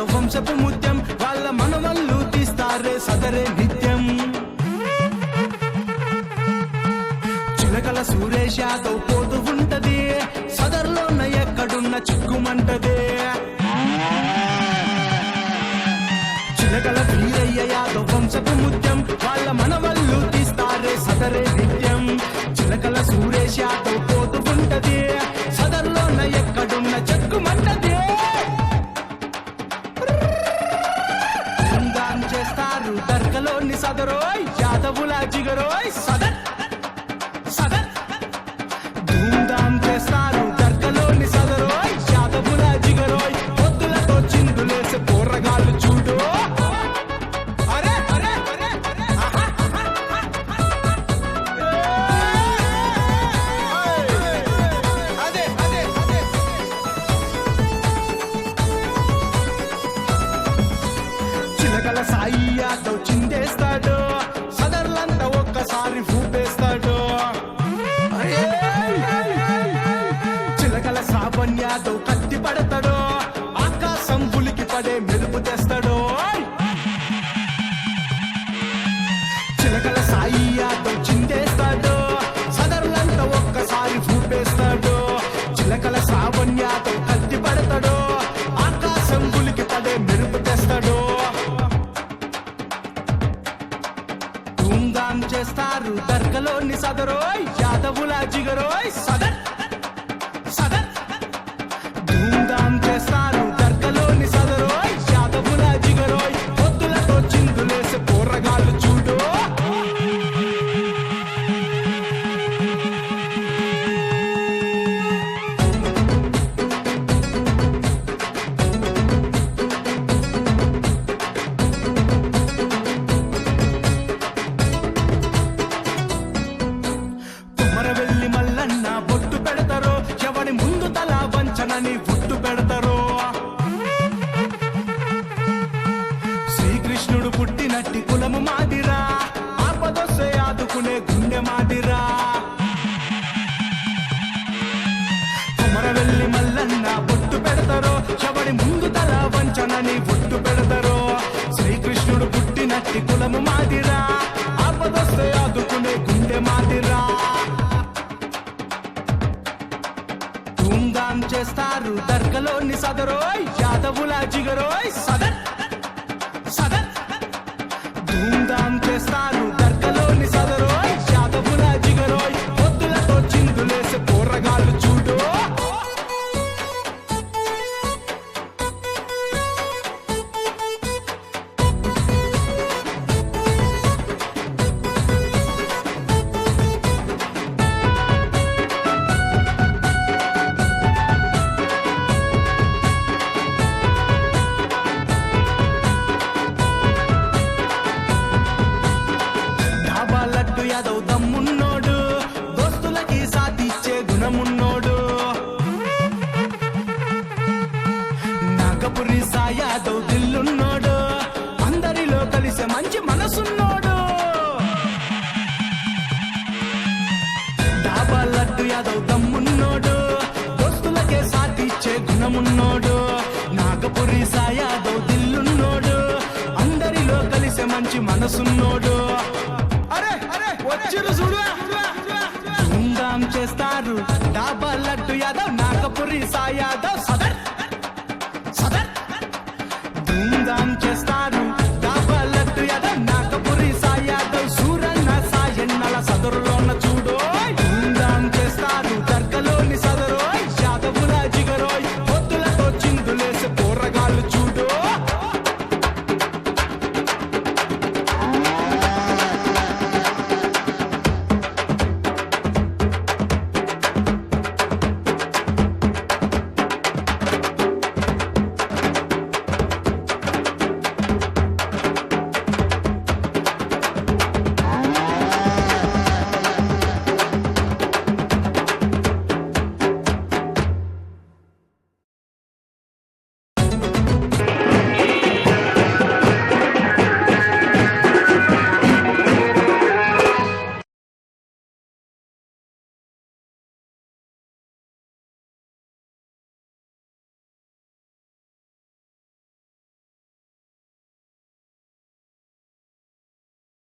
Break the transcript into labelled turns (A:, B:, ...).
A: యాదవ్ వంశపు ముత్యం వాళ్ళ మనవళ్ళు తీస్తారే సదరే నిత్యం. చిలకల సురేష్ యాదవ్ పోతూ ఉంటది సదర్లోన ఎక్కడున్న చిక్కుమంటది. చిలకల వీరయ్య యాదవ్ వంశపు ముత్యం వాళ్ళ మనవళ్ళు తీస్తారే సదరే నిత్యం. చిలకల సురేష్ యాదవ్ పోతూ ఉంటది సదర్లోన ఎక్కడున్న చెక్కుమంటది. చేస్తారు దర్గలోని సదరోయ్ యాదవుల జిగరోయ్ సదర్ సదర్. ధూమ్ధాం చేస్తారు దర్గలోని సదరోయ్ యాదవుల జిగరోయ్. పొద్దులతో చిందులేసే పోరగాళ్ళు చూడు. అరే అరే అరే అదే అదే అదే. చిలకల సాయి యాదవ్ చిందేస్తాడు సదర్లంతా ఒక్కసారి ఊపేస్తాడు. చిలకల శ్రావణ్ యాదవ్ కత్తి పడతాడు ఆకాశం పులికి పడే మెరుపు తెస్తాడు. చిలకల సాయి యాదవ్ చిందేస్తాడు సదర్లంతా ఒక్కసారి ఊపేస్తాడు. చిలకల శ్రావణ్ యాదవ్ కత్తి పడతాడు ఆకాశం పులికి పడే మెరుపు తెస్తాడు. ధూమ్ధాం చేస్తారు దర్గలోని సదరోయ్ యాదవుల జిగరోయ్ సదర్ సదర్. ధూమ్ధాం చేస్తారు దర్గలోని సదరోయ్ యాదవుల జిగరోయ్. పొద్దులతో చిందులేసే పోరగాళ్ళు చూడు. కుమరవెల్లి మల్లన్న బొట్టు పెడతారో ఎవడి ముందు తల వంచనని బొట్టు పెడతారో. శ్రీకృష్ణుడు పుట్టినట్టి కులము మాదిరా ఆపదొస్తే ఆదుకునే గుండె మాదిరా. కుమరవెల్లి మల్లన్న బొట్టు పెడతారో ఎవడి ముందు తల వంచనని బొట్టు పెడతారో. శ్రీకృష్ణుడు పుట్టినట్టి కులము మాదిరా ఆపదొస్తే ఆదుకునే గుండె మాదిరా. ధూమ్ధాం చేస్తారు దర్గలోని సదరోయ్ యాదవుల జిగరోయ్ సదర్ సదర్. ధూమ్ధాం చేస్తారు దర్గలోని సదరోయ్ యాదవుల జిగరోయ్. పొద్దులతో చిందులేసే పోరగాళ్ళు చూడు. డాబా లడ్డు యాదవ్ దమ్మున్నోడు దోస్తులకి సాధిచ్చే గుణమున్నోడు. నాగపురి సాయి యాదవ్ దిల్లున్నోడు అందరిలో కలిసే మంచి మనసున్నోడు. డాబా లడ్డు యాదవ్ దమ్మున్నోడు దోస్తులకే సాధిచ్చే గుణమున్నోడు. నాగపురి సాయి యాదవ్ దిల్లున్నోడు అందరిలో కలిసే మంచి మనసున్నోడు. అరే అరే వచ్చిరు చూడు. ధూమ్ధాం చేస్తారు డాబా లడ్డు యాదవ్ నాగపురి సాయి యాదవ్ సదర్ సదర్. ధూమ్ధాం చేస్తారు